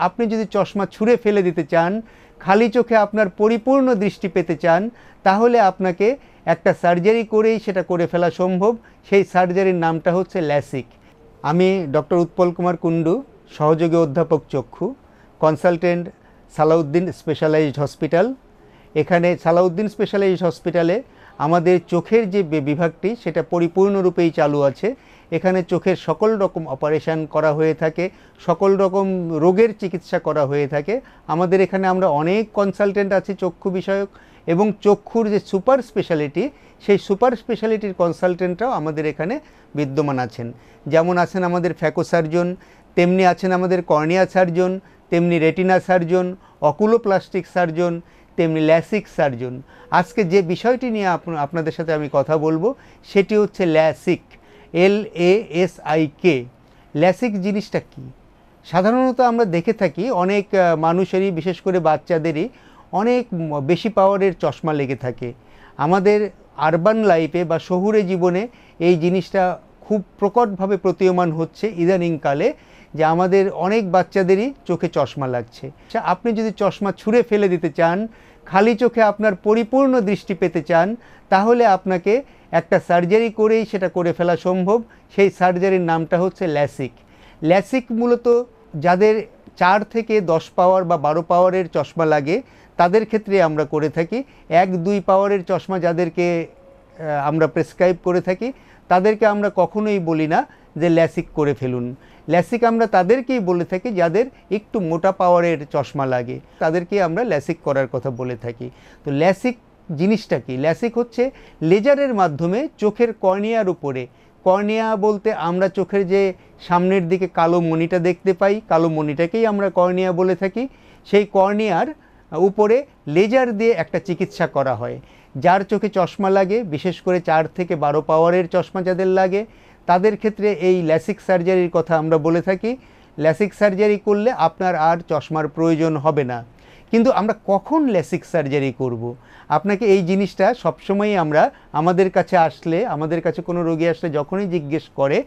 আপনি যদি চশমা ছুঁড়ে ফেলে দিতে চান, খালি চোখে আপনার পরিপূর্ণ দৃষ্টি পেতে চান, তাহলে আপনাকে একটা সার্জারি করেই সেটা করে ফেলা সম্ভব। সেই সার্জারির নামটা হচ্ছে ল্যাসিক। আমি ডক্টর উৎপল কুমার কুণ্ডু, সহযোগী অধ্যাপক চক্ষু, কনসালটেন্ট সালাউদ্দিন স্পেশালাইজড হসপিটাল। এখানে সালাউদ্দিন স্পেশালাইজড হসপিটালে আমাদের চোখের যে বিভাগটি সেটা পরিপূর্ণরূপেই চালু আছে। এখানে চোখের সকল রকম অপারেশন করা হয়ে থাকে, সকল রকম রোগের চিকিৎসা করা হয়ে থাকে। আমাদের এখানে আমরা অনেক কনসালটেন্ট আছি চক্ষু বিষয়ক, এবং চক্ষুর যে সুপার স্পেশালিটি সেই সুপার স্পেশালিটির কনসালটেন্টরাও আমাদের এখানে বিদ্যমান আছেন। যেমন আছেন আমাদের ফ্যাকো সার্জন, তেমনি আছেন আমাদের কর্নিয়া সার্জন, তেমনি রেটিনা সার্জন, অকুলোপ্লাস্টিক সার্জন, তেমনি ল্যাসিক সার্জন। আজকে যে বিষয়টি নিয়ে আপনাদের সাথে আমি কথা বলবো সেটি হচ্ছে ল্যাসিক, LASIK। ল্যাসিক জিনিসটা কি? সাধারণত আমরা দেখে থাকি অনেক মানুষেরই, বিশেষ করে বাচ্চাদেরই অনেক বেশি পাওয়ারের চশমা লেগে থাকে। আমাদের আরবান লাইফে বা শহুরে জীবনে এই জিনিসটা খুব প্রকটভাবে প্রতীয়মান হচ্ছে ইদানিংকালে, যে আমাদের অনেক বাচ্চাদেরই চোখে চশমা লাগছে। আপনি যদি চশমা ছুঁড়ে ফেলে দিতে চান, খালি চোখে আপনার পরিপূর্ণ দৃষ্টি পেতে চান, তাহলে আপনাকে একটা সার্জারি করেই সেটা করে ফেলা সম্ভব। সেই সার্জারির নামটা হচ্ছে ল্যাসিক। ল্যাসিক মূলত যাদের 4 থেকে 10 পাওয়ার বা 12 পাওয়ারের চশমা লাগে তাদের ক্ষেত্রে আমরা করে থাকি। 1-2 পাওয়ারের চশমা যাদেরকে আমরা প্রেসক্রাইব করে থাকি তাদেরকে আমরা কখনোই বলি না যে ল্যাসিক করে ফেলুন। ল্যাসিক আমরা তাদেরকেই বলে থাকি যাদের একটু মোটা পাওয়ারের চশমা লাগে, তাদেরকেই আমরা ল্যাসিক করার কথা বলে থাকি। তো ল্যাসিক জিনিসটা কি? ল্যাসিক হচ্ছে লেজারের মাধ্যমে চোখের কর্নিয়ার উপরে, কর্নিয়া বলতে আমরা চোখের যে সামনের দিকে কালো মণিটা দেখতে পাই, কালো মণিটাকেই আমরা কর্নিয়া বলে থাকি। সেই কর্নিয়ার উপরে লেজার দিয়ে একটা চিকিৎসা করা হয়। যার চোখে চশমা লাগে, বিশেষ করে 4 থেকে 12 পাওয়ারের চশমা যাদের লাগে, তাদের ক্ষেত্রে এই ল্যাসিক সার্জারির কথা আমরা বলে থাকি। ল্যাসিক সার্জারি করলে আপনার আর চশমার প্রয়োজন হবে না। কিন্তু আমরা কখন ল্যাসিক সার্জারি করব? আপনাকে এই জিনিসটা সবসময়ই আমরা আমাদের কাছে আসলে, আমাদের কাছে কোনো রোগী আসলে যখনই জিজ্ঞেস করে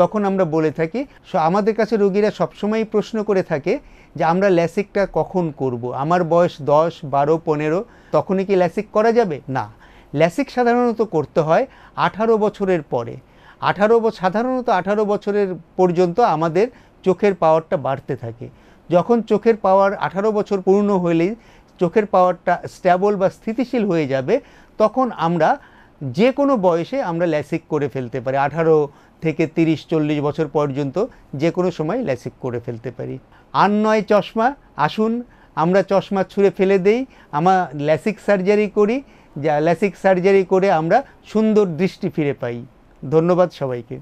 তখন আমরা বলে থাকি, আমাদের কাছে রোগীরা সবসময়ই প্রশ্ন করে থাকে যে আমরা ল্যাসিকটা কখন করব? আমার বয়স 10, 12, 15, তখনই কি ল্যাসিক করা যাবে? না, ল্যাসিক সাধারণত করতে হয় 18 বছরের পরে। সাধারণত 18 বছরের পর্যন্ত আমাদের চোখের পাওয়ারটা বাড়তে থাকে। যখন চোখের পাওয়ার 18 বছর পূর্ণ হলেই চোখের পাওয়ারটা স্ট্যাবল বা স্থিতিশীল হয়ে যাবে, তখন আমরা যে কোনো বয়সে আমরা ল্যাসিক করে ফেলতে পারি। 18 থেকে 30-40 বছর পর্যন্ত যে কোনো সময় ল্যাসিক করে ফেলতে পারি। আর নয় চশমা, আসুন আমরা চশমা ছুঁড়ে ফেলে দেই, আমরা ল্যাসিক সার্জারি করি, যা ল্যাসিক সার্জারি করে আমরা সুন্দর দৃষ্টি ফিরে পাই। ধন্যবাদ সবাইকে।